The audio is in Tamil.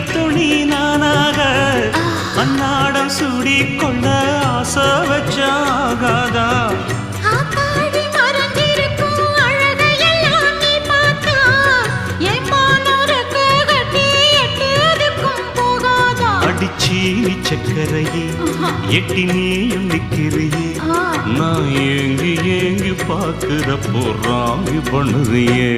துணி நானாக அன்னாடம் சூடி கொள்ள ஆசை வச்சாகாதா சீனி சக்கரையே எட்டி நீயும் நிக்கிறியே நான் ஏங்கி ஏங்கி பார்க்கிறப்போ ராங்கி பண்ணுறியே